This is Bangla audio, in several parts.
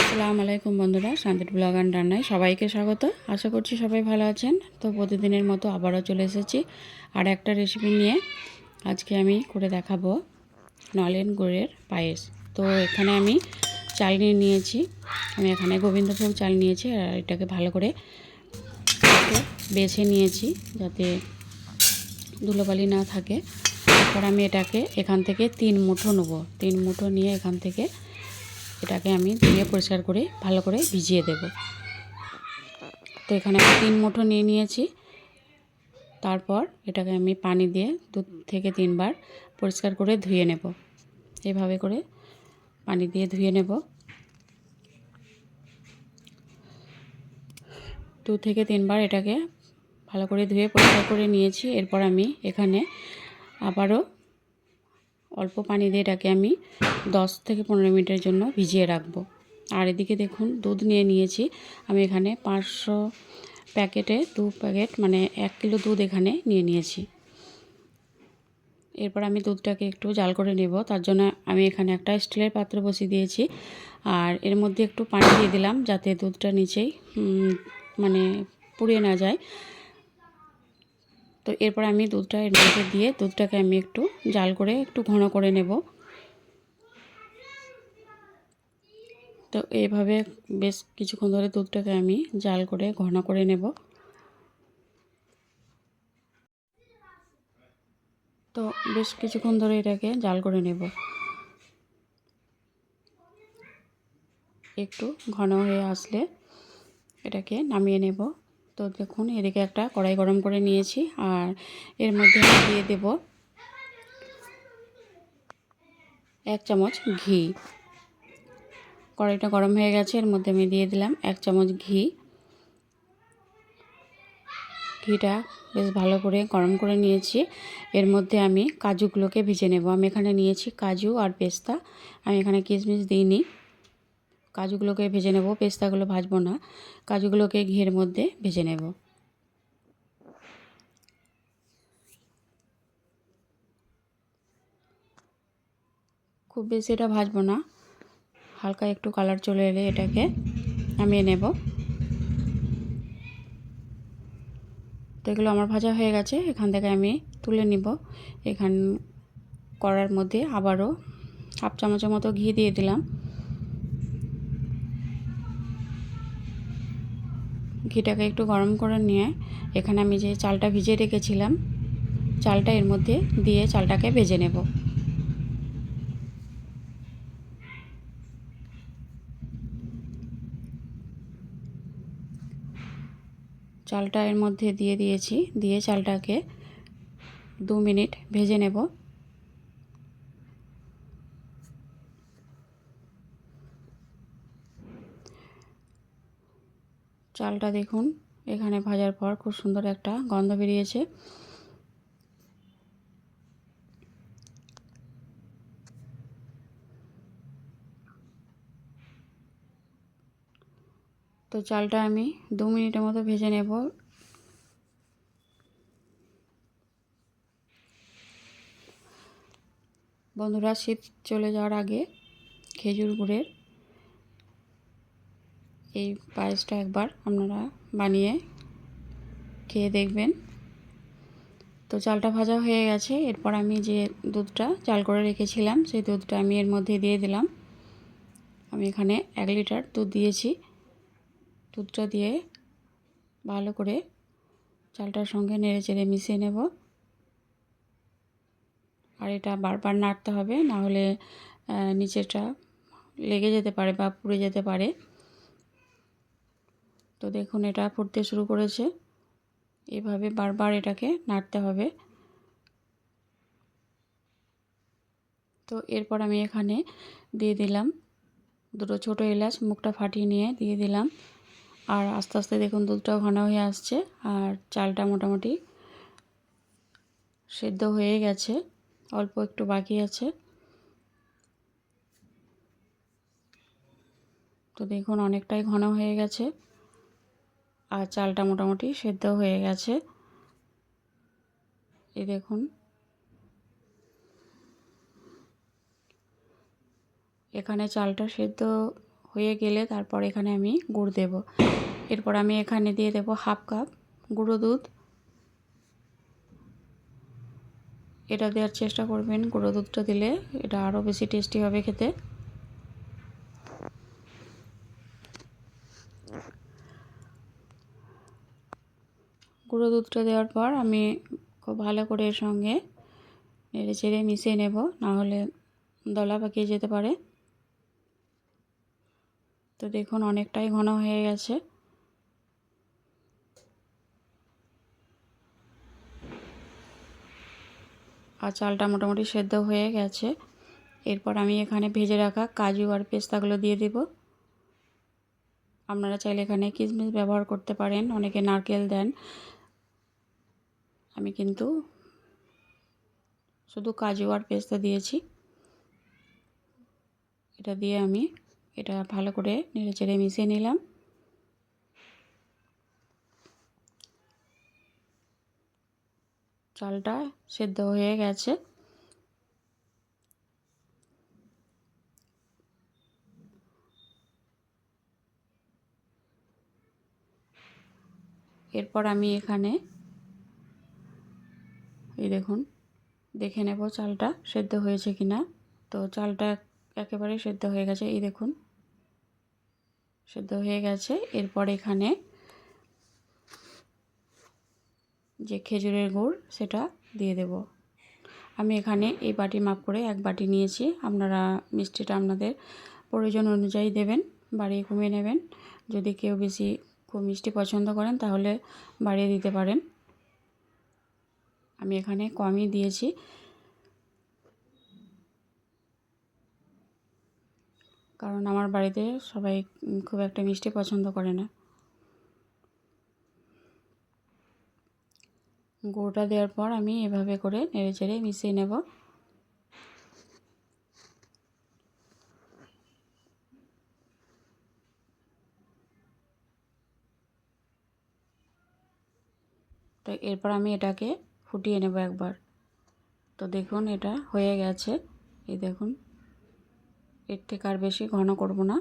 আসসালামু আলাইকুম বন্ধুরা, শান্তির ব্লগ অ্যান্ড রান্নায় সবাইকে স্বাগত। আশা করছি সবাই ভালো আছেন। তো প্রতিদিনের মতো আবারও চলে এসেছি আর একটা রেসিপি নিয়ে। আজকে আমি করে দেখাবো নলেন গুড়ের পায়েস। তো এখানে আমি চাল নিয়ে নিয়েছি। আমি এখানে গোবিন্দভোগ চাল নিয়েছি আর এটাকে ভালো করে বেছে নিয়েছি যাতে ধুলোবালি না থাকে। তারপর আমি এটাকে এখান থেকে 3 মুঠো নেব। 3 মুঠো নিয়ে এখান থেকে এটাকে আমি ধুয়ে পরিষ্কার করে ভালো করে ভিজিয়ে দেব। তো এখানে আমি 3 মুঠো নিয়ে নিয়েছি। তারপর এটাকে আমি পানি দিয়ে 2 থেকে 3 বার পরিষ্কার করে ধুয়ে নেব। এইভাবে করে পানি দিয়ে ধুয়ে নেব। 2 থেকে 3 বার এটাকে ভালো করে ধুয়ে পরিষ্কার করে নিয়েছি। এরপর আমি এখানে আবারও অল্প পানি দিয়ে এটাকে আমি 10 থেকে 15 মিনিটের জন্য ভিজিয়ে রাখবো। আর এদিকে দেখুন দুধ নিয়ে নিয়েছি। আমি এখানে 500 প্যাকেটে 2 প্যাকেট মানে 1 কিলো দুধ এখানে নিয়ে নিয়েছি। এরপর আমি দুধটাকে একটু জাল করে নেব। তার জন্য আমি এখানে একটা স্টিলের পাত্র বসিয়ে দিয়েছি আর এর মধ্যে একটু পানি দিয়ে দিলাম যাতে দুধটা নিচেই মানে পুড়িয়ে না যায়। তো এরপর আমি দুধটা এর মধ্যে দিয়ে দুধটাকে আমি একটু জাল করে একটু ঘন করে নেব। তো এইভাবে বেশ কিছুক্ষণ ধরে দুধটাকে আমি জাল করে ঘন করে নেব। তো বেশ কিছুক্ষণ ধরে এটাকে জাল করে নেব। একটু ঘন হয়ে আসলে এটাকে নামিয়ে নেব। তো দেখুন এদিকে একটা কড়াই গরম করে নিয়েছি আর এর মধ্যে আমি দিয়ে দেব 1 চামচ ঘি। কড়াইটা গরম হয়ে গেছে, এর মধ্যে আমি দিয়ে দিলাম 1 চামচ ঘি। ঘিটা বেশ ভালো করে গরম করে নিয়েছি। এর মধ্যে আমি কাজুগুলোকে ভেজে নেব। আমি এখানে নিয়েছি কাজু আর পেস্তা। আমি এখানে কিশমিশ দিইনি। কাজুগুলোকে ভেজে নেব, পেস্তাগুলো ভাজবো না। কাজুগুলোকে ঘিয়ের মধ্যে ভেজে নেব। খুব বেশি এটা ভাজবো না, হালকা একটু কালার চলে এলে এটাকে নামিয়ে নেব। তো এগুলো আমার ভাজা হয়ে গেছে, এখান থেকে আমি তুলে নিব। এখান কড়ার মধ্যে আবারও 1/2 চামচের মতো ঘি দিয়ে দিলাম। ঘিটাকে একটু গরম করে নিয়ে এখানে আমি যে চালটা ভিজিয়ে রেখেছিলাম চালটা এর মধ্যে দিয়ে চালটাকে ভেজে নেব। চালটা এর মধ্যে দিয়ে দিয়েছি, দিয়ে চালটাকে 2 মিনিট ভেজে নেব। চালটা দেখুন এখানে ভাজার পর খুব সুন্দর একটা গন্ধ বেরিয়েছে। তো চালটা আমি 2 মিনিটের মতো ভেজে নেব। বন্ধুরা, শীত চলে যাওয়ার আগে খেজুর গুড়ের এই পায়েসটা একবার আপনারা বানিয়ে খেয়ে দেখবেন। তো চালটা ভাজা হয়ে গেছে, এরপর আমি যে দুধটা চাল করে রেখেছিলাম সেই দুধটা আমি এর মধ্যে দিয়ে দিলাম। আমি এখানে 1 লিটার দুধ দিয়েছি। দুধটা দিয়ে ভালো করে চালটার সঙ্গে নেড়েচেড়ে মিশিয়ে নেব। আর এটা বারবার নাড়তে হবে, না হলে নিচেটা লেগে যেতে পারে বা পুড়ে যেতে পারে। তো দেখুন এটা ফুটতে শুরু করেছে, এভাবে বারবার এটাকে নাড়তে হবে। তো এরপর আমি এখানে দিয়ে দিলাম 2টো ছোটো এলাচ, মুখটা ফাটিয়ে নিয়ে দিয়ে দিলাম। আর আস্তে আস্তে দেখুন দুধটাও ঘন হয়ে আসছে আর চালটা মোটামুটি সেদ্ধ হয়ে গেছে, অল্প একটু বাকি আছে। তো দেখুন অনেকটাই ঘন হয়ে গেছে আর চালটা মোটামুটি সেদ্ধ হয়ে গেছে। এই দেখুন এখানে চালটা সেদ্ধ হয়ে গেলে তারপর এখানে আমি গুড় দেব। এরপর আমি এখানে দিয়ে দেব হাফ কাপ গুঁড়ো দুধ। এটা দেওয়ার চেষ্টা করবেন, গুঁড়ো দুধটা দিলে এটা আরও বেশি টেস্টি হবে খেতে। গুঁড়ো দুধটা দেওয়ার পর আমি খুব ভালো করে এর সঙ্গে নেড়ে চেড়ে মিশিয়ে নেব, না হলে দলা পাকিয়ে যেতে পারে। তো দেখুন অনেকটাই ঘন হয়ে গেছে। আর চালটা মোটামুটি সেদ্ধ হয়ে গেছে। এরপর আমি এখানে ভেজে রাখা কাজু আর পেস্তাগুলো দিয়ে দেব। আপনারা চাইলে এখানে কিশমিশ ব্যবহার করতে পারেন, অনেকে নারকেল দেন। আমি কিন্তু শুধু কাজু আর পেস্তা দিয়েছি। এটা দিয়ে আমি এটা ভালো করে নেড়ে চেড়ে মিশিয়ে নিলাম। চালটা সেদ্ধ হয়ে গেছে। এরপর আমি এখানে এই দেখুন দেখে নেব চালটা সেদ্ধ হয়েছে কিনা। তো চালটা একেবারে সেদ্ধ হয়ে গেছে, এই দেখুন সেদ্ধ হয়ে গেছে। এরপর এখানে যে খেজুরের গুড় সেটা দিয়ে দেব। আমি এখানে এই বাটি মাপ করে 1 বাটি নিয়েছি। আপনারা মিষ্টিটা আপনাদের প্রয়োজন অনুযায়ী দেবেন, বাড়িয়ে কমিয়ে নেবেন। যদি কেউ বেশি খুব মিষ্টি পছন্দ করেন তাহলে বাড়িয়ে দিতে পারেন। আমি এখানে কমই দিয়েছি, কারণ আমার বাড়িতে সবাই খুব একটা মিষ্টি পছন্দ করে না। গুঁড়োটা দেওয়ার পর আমি এভাবে করে নেড়ে চেড়ে মিশিয়ে নেব। তো এরপর আমি এটাকে ফুটিয়ে নেব একবার। তো দেখুন এটা হয়ে গেছে, এই দেখুন এর থেকে আর বেশি ঘন করব না।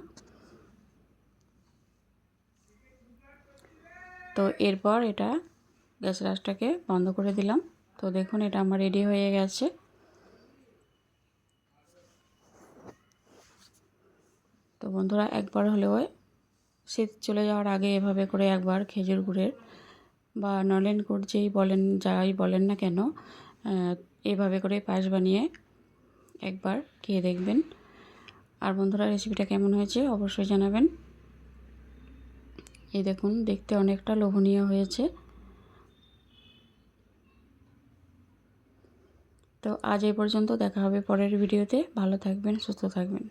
তো এরপর এটা গ্যাস আঁচটাকে বন্ধ করে দিলাম। তো দেখুন এটা আমার রেডি হয়ে গেছে। তো বন্ধুরা একবার হলেও শীত চলে যাওয়ার আগে এভাবে করে একবার খেজুর গুড়ের বা নলেন গুড় যেই বলেন, যাই বলেন না কেন, এভাবে করে পায়েস বানিয়ে একবার খেয়ে দেখবেন। আর বন্ধুরা রেসিপিটা কেমন হয়েছে অবশ্যই জানাবেন। এই দেখুন দেখতে অনেকটা লোভনীয় হয়েছে। তো আজ এই পর্যন্ত, দেখা হবে পরের ভিডিওতে। ভালো থাকবেন, সুস্থ থাকবেন।